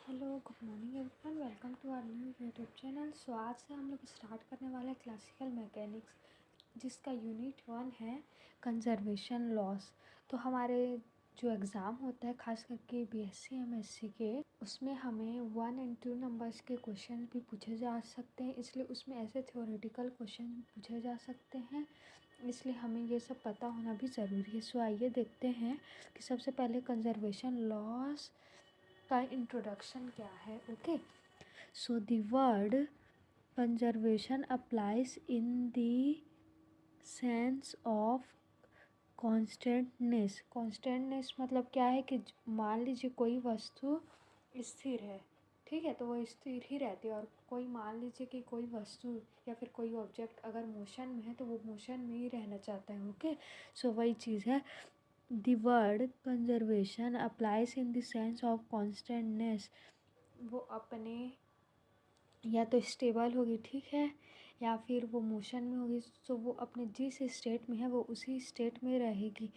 Hello, good morning everyone. Welcome to our new YouTube channel. So आज से हम लोग स्टार्ट करने वाले हैं क्लासिकल मैकेनिक्स, जिसका यूनिट 1 है कंजर्वेशन लॉस। तो हमारे जो एग्ज़ाम होता है खास करके बीएससी एमएससी के, उसमें हमें 1 और 2 नंबर्स के क्वेश्चन भी पूछे जा सकते हैं, इसलिए उसमें ऐसे थ्योरेटिकल क्वेश्चन पूछे जा सकते हैं, इसलिए हमें ये सब पता होना भी ज़रूरी है। सो आइए देखते हैं कि सबसे पहले कंजर्वेशन लॉस का इंट्रोडक्शन क्या है। Okay, so the word conservation applies in the sense of constantness. Constantness मतलब क्या है कि मान लीजिए कोई वस्तु स्थिर है, ठीक है, तो वो स्थिर ही रहती है। और कोई मान लीजिए कि कोई वस्तु या फिर कोई ऑब्जेक्ट अगर मोशन में है तो वो मोशन में ही रहना चाहता है। ओके, सो वही चीज़ है। The word conservation applies in the sense of constantness। वो अपने या तो स्टेबल होगी, ठीक है, या फिर वो मोशन में होगी, तो वो अपने जिस स्टेट में है वो उसी स्टेट में रहेगी।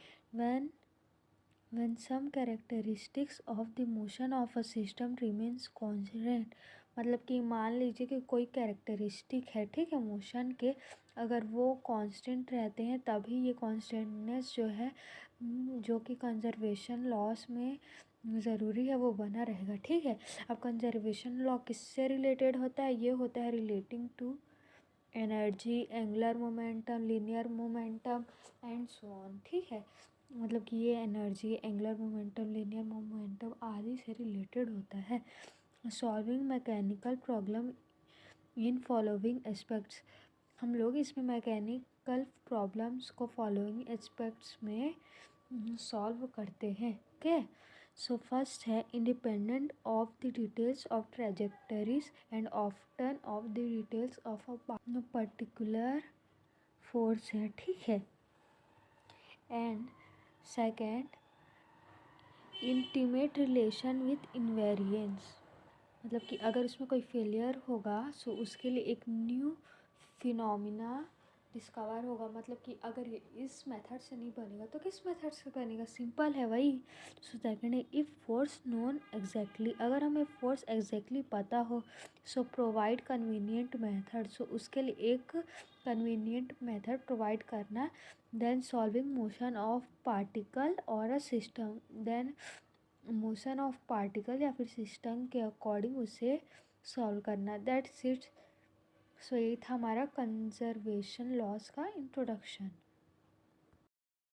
when some characteristics of the motion of a system remains constant। मतलब कि मान लीजिए कि कोई कैरेक्टरिस्टिक है, ठीक है, मोशन के, अगर वो कांस्टेंट रहते हैं तभी ये कांस्टेंटनेस जो है, जो कि कंजर्वेशन लॉस में ज़रूरी है, वो बना रहेगा। ठीक है, अब कंजर्वेशन लॉ किससे रिलेटेड होता है? ये होता है relating to energy, angular momentum, linear momentum and so on. ठीक है, मतलब कि ये energy, angular momentum, linear momentum आदि से रिलेटेड होता है। Solving mechanical problem in following aspects. हम लोग इसमें मैकेनिकल प्रॉब्लम्स को फॉलोइंग एस्पेक्ट्स में सॉल्व करते हैं। ओके, सो फर्स्ट है independent of the details of trajectories and often of the details of a particular force है, ठीक है। And second, intimate relation with invariance. मतलब कि अगर उसमें कोई फेलियर होगा सो उसके लिए एक न्यू फिनोमिना डिस्कवर होगा। मतलब कि अगर ये इस मेथड से नहीं बनेगा तो किस मेथड से बनेगा? सिंपल है वही। सो सेकेंड है इफ़ फोर्स नोन एग्जैक्टली। अगर हमें फोर्स एग्जैक्टली पता हो so provide convenient method. So उसके लिए एक कन्वीनियंट मेथड प्रोवाइड करना। Then solving motion of particle और a system. Then motion of particle या फिर सिस्टम के अकॉर्डिंग उसे सॉल्व करना। That's it. सो ये था हमारा कंजर्वेशन लॉस का इंट्रोडक्शन।